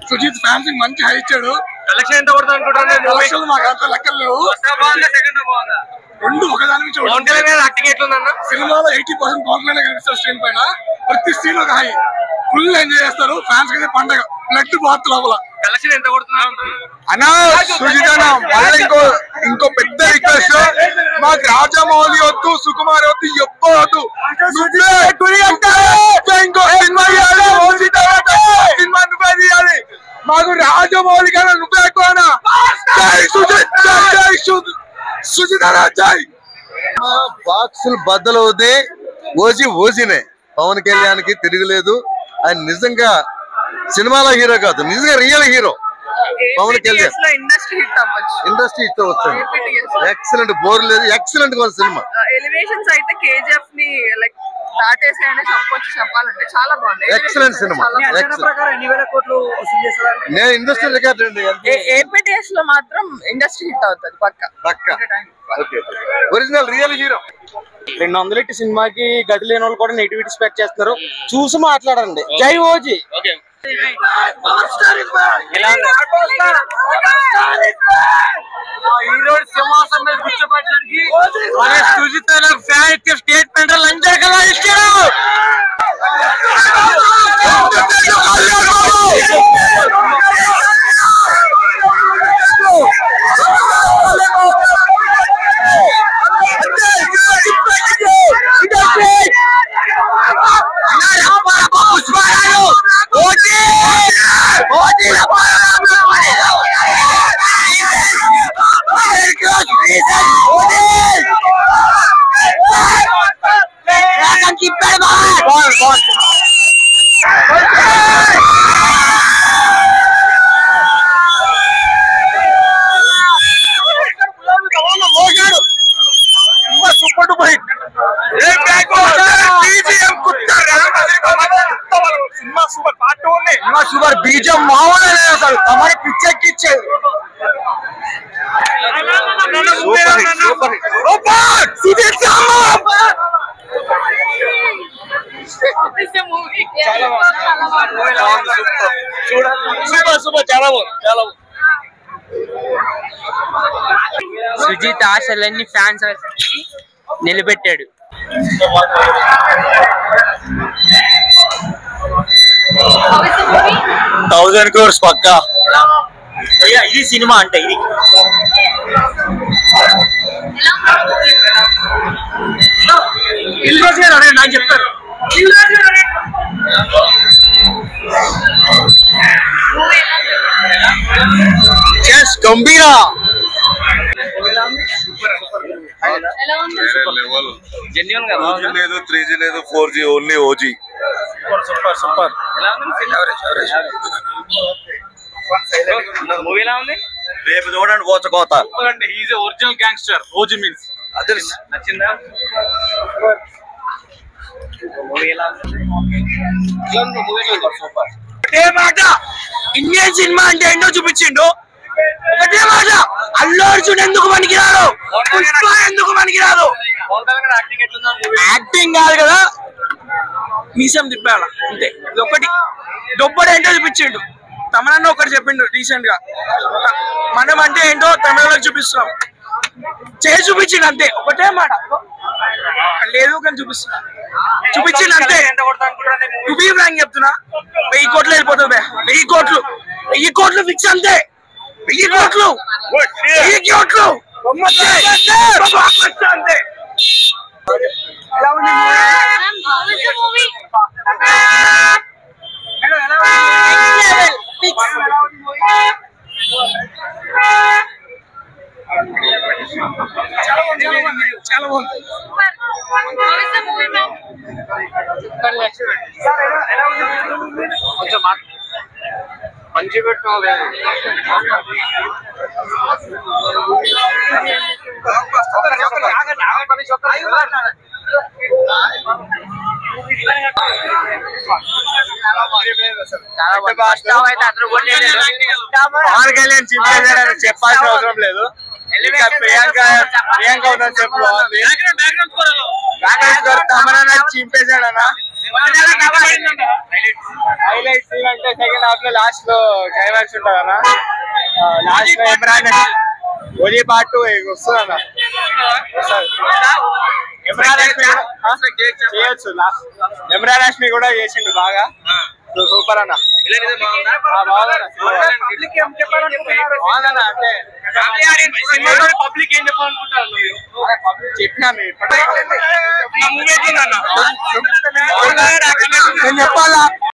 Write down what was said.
Sujith fans మంచి high ఇచ్చాడు. Collection ఎంత పడుతుంది అనుకుంటున్నాను? మాకు అంత లెక్కలు లేవు. రెండు ఒకదాని నుంచి సినిమాలో 80% బాగుంటేనే కనిపిస్తారు. స్క్రీన్ పైన ప్రతి సీన్ ఒక హై, ఫుల్ ఎంజాయ్ చేస్తారు. ఫ్యాన్స్ కి పండగ, బ్లడ్ బాత్ లోపల. కలెక్షన్ ఎంత పడుతుంది అన్నా? సుజిత్ అన్న మళ్ళీ ఇంకో పెద్ద రిక్వెస్ట్, మాకు రాజమౌళి వద్దు, సుకుమార్ వద్దు, ఎవ్వరు వద్దు. ఇంకో సినిమా నువ్వే తీయాలి. మాకు రాజమౌళి కన్నా నువ్వే ఎక్కువనా. సుజిత్ అన్న జై. బాక్సులు బద్దలవుతే ఓసినే. పవన్ కళ్యాణ్ కి తిరగలేదు. ఆయన నిజంగా సినిమాలో హీరో కాదు, నిజంగా real hero Pawan Kalyan. Industry hit వస్తుంది. ఎక్సలెంట్, బోర్ లేదు, ఎక్సలెంట్ సినిమా. ఎలివేషన్స్ అయితే కేజీఎఫ్ ని లైక్ దాటేసాయని చెప్పాలంటే చాలా బాగుంది. Excellent cinema. నేను ఇండస్ట్రీ రికార్డ్ అండి. ఏపీటీఎస్ లో మాత్రం ఇండస్ట్రీ హిట్ అవుతుంది పక్క. Original real hero. 200 సినిమాకి గది లేని వాళ్ళు కూడా నెగిటివిటీ స్పెక్ట్ చేస్తున్నారు. చూసి మాట్లాడండి. జై ఓజీ. స్టేట్మెంట్ లంచా ఇచ్చారు. సూపర్ బీజం మామూలు అసలు తమరి పిచ్చెక్కిచ్చేది. సుజిత్ ఆశలన్నీ ఫ్యాన్స్ నిలబెట్టాడు. 1000 crores పక్కా. ఇది సినిమా అంటే ఇది నాకు చెప్తారు. గంభీరా జెన్యూన్ గా లేదు, 3G లేదు, 4G only OG. Super super. Movie ఎలా ఉంది? రేపు చూడండి పోచకోత. Is original gangster. OG means అదే నచ్చిందా? మూవీ ఎలా ఉంది? సూపర్. ఒకటే మాట, ఇండియన్ సినిమా అంటే ఏంటో చూపించిండు. ఒకటే మాట, అల్లు అర్జున్ ఎందుకు పనికిరాడు, పుష్ప ఎందుకు పనికిరాదు. యాక్టింగ్ కాదు కదా, మీసం తిప్పాల అంతే. ఇది ఒకటి దొబ్బడు ఏంటో చూపించిండు. తమనన్న ఒకటి చెప్పిండు రీసెంట్ గా, మనం అంటే ఏంటో తమిళలో చూపిస్తున్నాం. చేసి చూపించిండు అంతే. ఒకటే మాట, లేదు కానీ చూపించిండు అంతే. టుబీ ఫ్రాంక్ చెప్తున్నా, 1000 కోట్లు వెళ్ళిపోతుంది. 1000 కోట్లు ఫిక్స్ అంతే. 1000 కోట్లు అంతే. చాలా బాగుంది. కొంచెం మంచి పెట్టు పవన్ కళ్యాణ్ చింపేశాడని చెప్పాల్సిన అవసరం లేదు. ప్రియాంక ఉందని చెప్పు తమన్నా చింపేశాడన్నా. హైలైట్స్ అంటే సెకండ్ హాఫ్ లో లాస్ట్ లో క్లైమాక్స్ ఉంటుందన్నా. లాస్ట్ లో ఇమ్రాన్ ఓజీ పార్ట్ 2 వస్తుందన్నా. చేయొచ్చు. ఇమ్రాన్ హాష్మి కూడా చేసిండు బాగా. సూపర్ అన్న. బాగుందన్న. అంటే పబ్లిక్ ఏం చెప్పాలనుకుంటారు? చెప్పినాను చెప్పాలా.